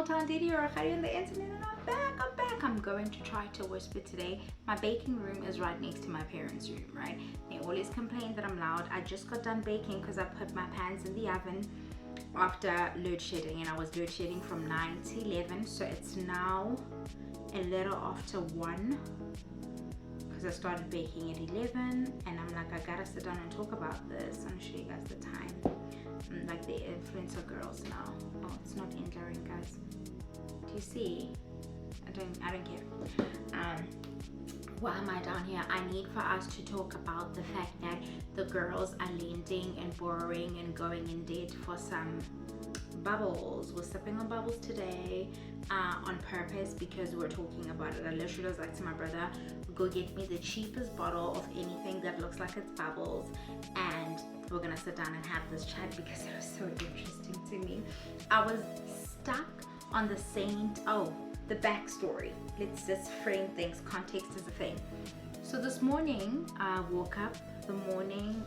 small town Didi or on the internet, and I'm back. I'm going to try to whisper today. My baking room is right next to my parents' room, right? They always complain that I'm loud. I just got done baking because I put my pans in the oven after load shedding, and I was load shedding from 9 to 11, so it's now a little after 1 because I started baking at 11, and I'm like, I gotta sit down and talk about this. I'm gonna show you guys the time. I'm like the influencer girls now. Oh, it's not entering, guys. Do you see? I don't care. Why am I down here? I need for us to talk about the fact that the girls are lending and borrowing and going in debt for some bubbles. We're sipping on bubbles today on purpose because we're talking about it. I literally was like to my brother, go get me the cheapest bottle of anything that looks like it's bubbles, and we're gonna sit down and have this chat because it was so interesting to me. I was stuck on the Saint, the backstory. Let's just frame things. Context is a thing. So this morning I woke up. The morning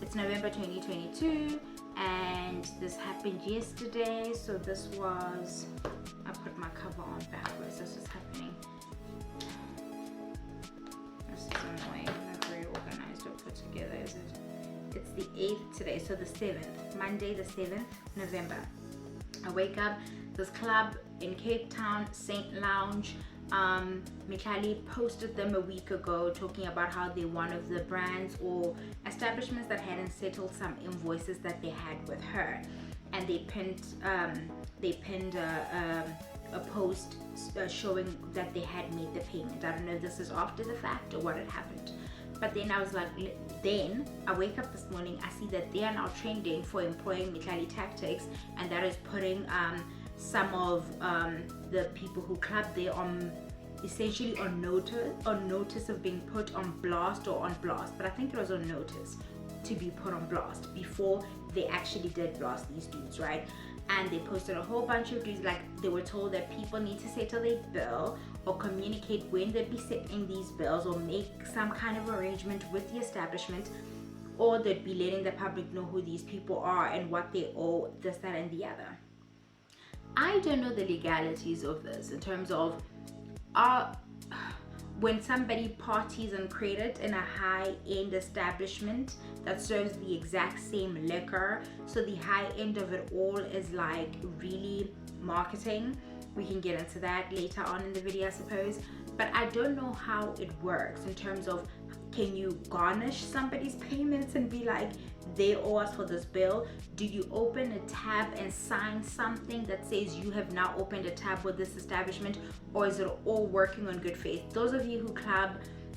it's November 2022, and this happened yesterday. So this was, I put my cover on backwards. This is happening. This is annoying. Not very organized or put together, is it? It's the 8th today, so the 7th, Monday the 7th November. I wake up, this club in Cape Town, Saint Lounge, Michali posted them a week ago talking about how they're one of the brands or establishments that hadn't settled some invoices that they had with her, and they pinned a post showing that they had made the payment. I don't know if this is after the fact or what had happened, but then I was like, then I wake up this morning, I see that they are now trending for employing Michali tactics, and that is putting some of the people who club there on essentially on notice of being put on blast or on blast, but I think it was on notice to be put on blast before they actually did blast these dudes, right? And they posted a whole bunch of dudes, like they were told that people need to settle their bill or communicate when they'd be settling these bills or make some kind of arrangement with the establishment, or they'd be letting the public know who these people are and what they owe, this, that, and the other. I don't know the legalities of this in terms of when somebody parties on credit in a high-end establishment that serves the exact same liquor, so the high end of it all is like really marketing. We can get into that later on in the video, I suppose, but I don't know how it works in terms of, can you garnish somebody's payments and be like, they owe us for this bill? Do you open a tab and sign something that says you have now opened a tab with this establishment, or is it all working on good faith? Those of you who club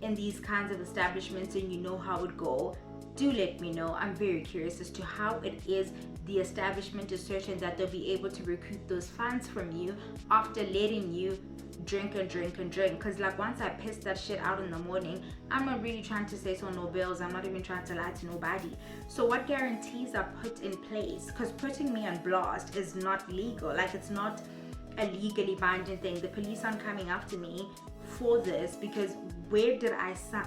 in these kinds of establishments and you know how it go, do let me know. I'm very curious as to how it is the establishment is certain that they'll be able to recoup those funds from you after letting you drink and drink and drink. Because like once I pissed that shit out in the morning, I'm not really trying to say so no bills. I'm not even trying to lie to nobody. So what guarantees are put in place? Because putting me on blast is not legal. Like, it's not a legally binding thing. The police aren't coming after me for this, because where did I sign?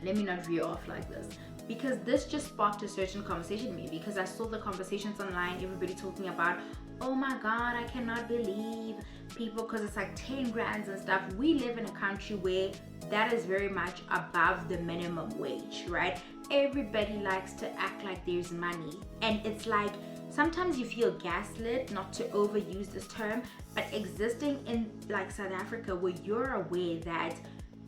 Let me not veer off like this, because this just sparked a certain conversation in me, because I saw the conversations online, everybody talking about, oh my god, I cannot believe people, because it's like 10 grand and stuff. We live in a country where that is very much above the minimum wage, right? Everybody likes to act like there's money, and it's like sometimes you feel gaslit, not to overuse this term, but existing in like South Africa, where you're aware that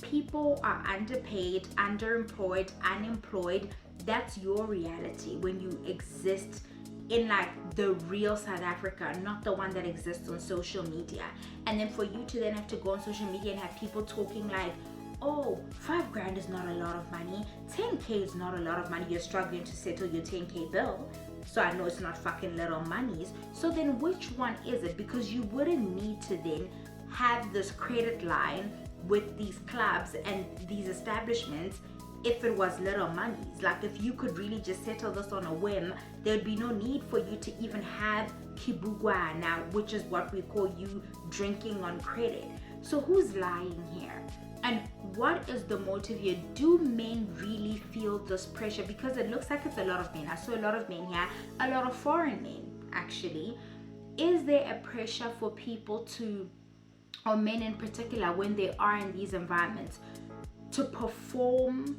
people are underpaid, underemployed, unemployed. That's your reality when you exist in like the real South Africa, not the one that exists on social media. And then for you to then have to go on social media and have people talking like, oh, 5 grand is not a lot of money, 10k is not a lot of money, you're struggling to settle your 10k bill, so I know it's not fucking little monies. So then which one is it? Because you wouldn't need to then have this credit line with these clubs and these establishments if it was little monies. Like, if you could really just settle this on a whim, there'd be no need for you to even have kibugwa now, which is what we call you drinking on credit. So who's lying here? And what is the motive here? Do men really feel this pressure? Because it looks like it's a lot of men. I saw a lot of men here, a lot of foreign men actually, is there a pressure for people to, or men in particular, when they are in these environments, to perform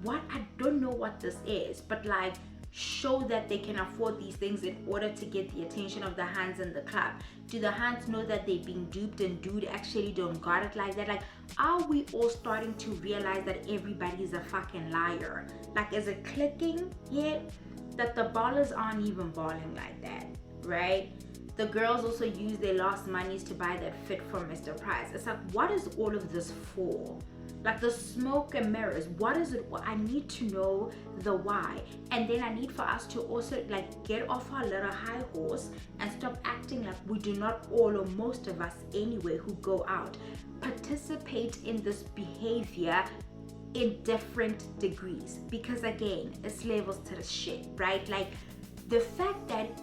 what, I don't know what this is, but like show that they can afford these things in order to get the attention of the hands in the club? Do the hands know that they're being duped and dude actually don't got it like that? Like, are we all starting to realize that everybody's a fucking liar? Like, is it clicking yet that the ballers aren't even balling like that, right? The girls also use their last monies to buy that fit from Mr. Price. It's like, what is all of this for? Like the smoke and mirrors, what is it? I need to know the why. And then I need for us to also like get off our little high horse and stop acting like we do not all, or most of us anyway, who go out, participate in this behavior in different degrees. Because again, it's levels to the shit, right? Like the fact that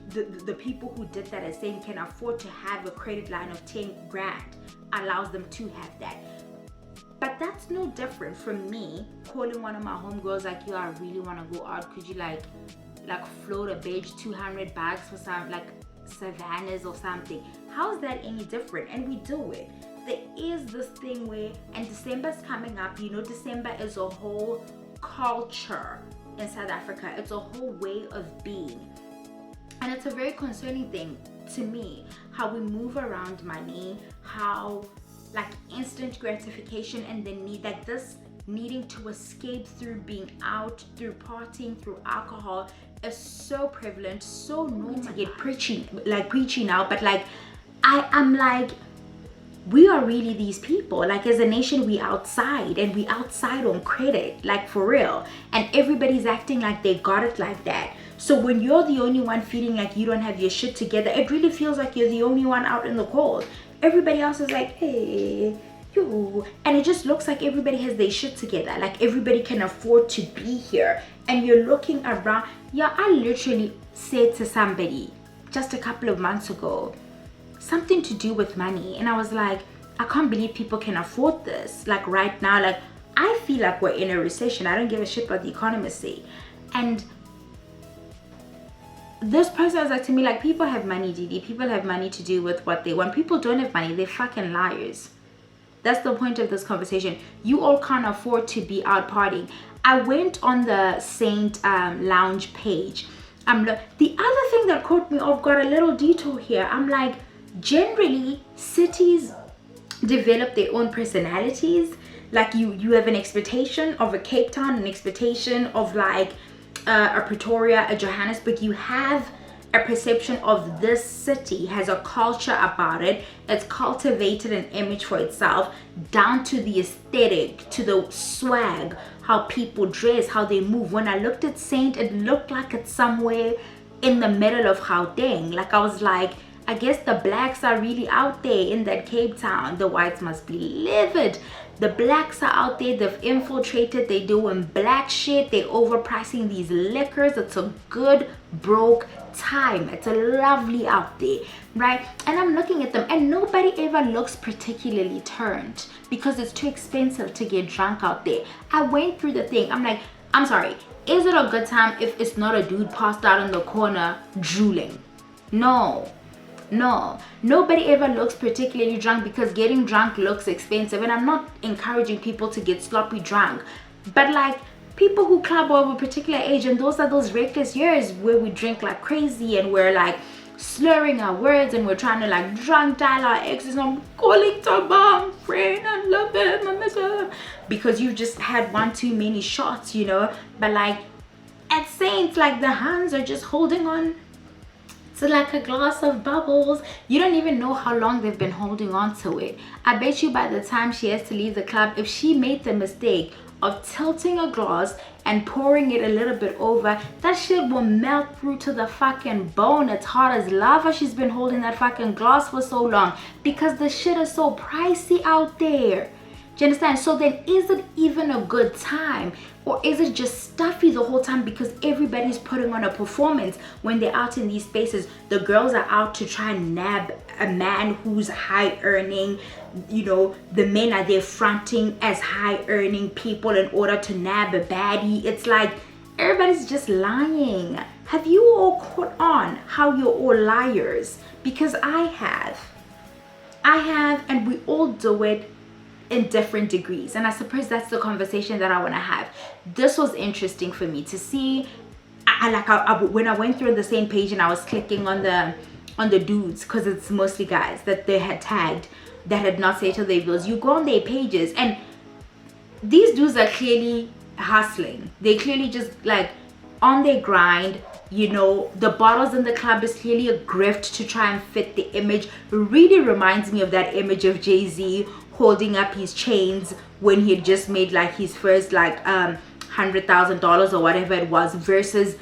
the people who did that are saying can afford to have a credit line of 10 grand allows them to have that. But that's no different from me calling one of my homegirls like, yo, I really want to go out. Could you like float a beige 200 bags for some like Savannahs or something? How's that any different? And we do it. There is this thing where, and December's coming up, you know, December is a whole culture in South Africa. It's a whole way of being. And it's a very concerning thing to me, how we move around money, how like instant gratification and the need, like this needing to escape through being out, through partying, through alcohol is so prevalent, so normal. To get preachy now, but like I'm like, we are really these people. Like as a nation, we outside, and we outside on credit, like for real. And everybody's acting like they got it like that. So when you're the only one feeling like you don't have your shit together, it really feels like you're the only one out in the cold. Everybody else is like, hey, you. And it just looks like everybody has their shit together. Like everybody can afford to be here. And you're looking around. Yeah, I literally said to somebody just a couple of months ago, something to do with money. And I was like, I can't believe people can afford this. Like right now, like I feel like we're in a recession. I don't give a shit what the economists say. And this person was like to me, like, people have money, Didi. People have money to do with what they want. People don't have money. They're fucking liars. That's the point of this conversation. You all can't afford to be out partying. I went on the Saint Lounge page. The other thing that caught me off guard, a little detour here. I'm like, generally, cities develop their own personalities. Like you have an expectation of a Cape Town, an expectation of like a Pretoria, a Johannesburg. You have a perception of this city has a culture about it. It's cultivated an image for itself, down to the aesthetic, to the swag, how people dress, how they move. When I looked at Saint, it looked like it's somewhere in the middle of Gauteng. Like I was like, I guess the blacks are really out there in that Cape Town. The whites must be livid. The blacks are out there, they've infiltrated, they're doing black shit, they're overpricing these liquors. It's a good broke time. It's a lovely out there, right? And I'm looking at them and nobody ever looks particularly turned because it's too expensive to get drunk out there. I went through the thing. I'm like, I'm sorry, is it a good time if it's not a dude passed out in the corner drooling? No, nobody ever looks particularly drunk because getting drunk looks expensive. And I'm not encouraging people to get sloppy drunk, but like people who club over a particular age, and those are those reckless years where we drink like crazy and we're like slurring our words and we're trying to like drunk dial our exes. I'm calling Taba, friend, I love him, I miss him, because you just had one too many shots, you know. But like at Saints, like the hands are just holding on to like a glass of bubbles. You don't even know how long they've been holding on to it. I bet you by the time she has to leave the club, if she made the mistake of tilting a glass and pouring it a little bit over, that shit will melt through to the fucking bone. It's hot as lava. She's been holding that fucking glass for so long because the shit is so pricey out there. Do you understand? So then is it even a good time? Or is it just stuffy the whole time because everybody's putting on a performance when they're out in these spaces? The girls are out to try and nab a man who's high earning. You know, the men are there fronting as high earning people in order to nab a baddie. It's like, Everybody's just lying. Have you all caught on how you're all liars? Because I have, and we all do it in different degrees. And I suppose that's the conversation that I want to have. This was interesting for me to see. When I went through the same page and I was clicking on the dudes, because it's mostly guys that they had tagged that had not settled their bills. You go on their pages and these dudes are clearly hustling. They clearly just like on their grind. You know, the bottles in the club is clearly a grift to try and fit the image. Really reminds me of that image of Jay-Z holding up his chains when he had just made like his first like $100,000 or whatever it was, versus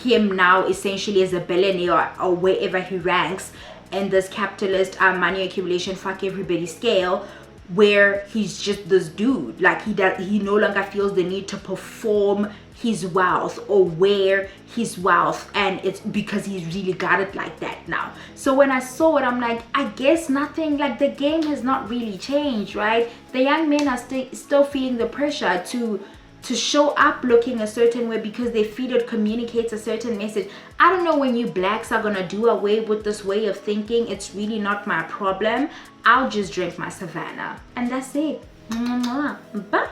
him now essentially as a billionaire or wherever he ranks in this capitalist money accumulation fuck everybody scale, where he's just this dude. Like he no longer feels the need to perform his wealth or wear his wealth, and it's because he's really got it like that now. So when I saw it, I'm like, I guess nothing, like the game has not really changed, right? The young men are still feeling the pressure to show up looking a certain way because they feel it communicates a certain message. I don't know when you blacks are gonna do away with this way of thinking. It's really not my problem. I'll just drink my Savannah and that's it. Bye.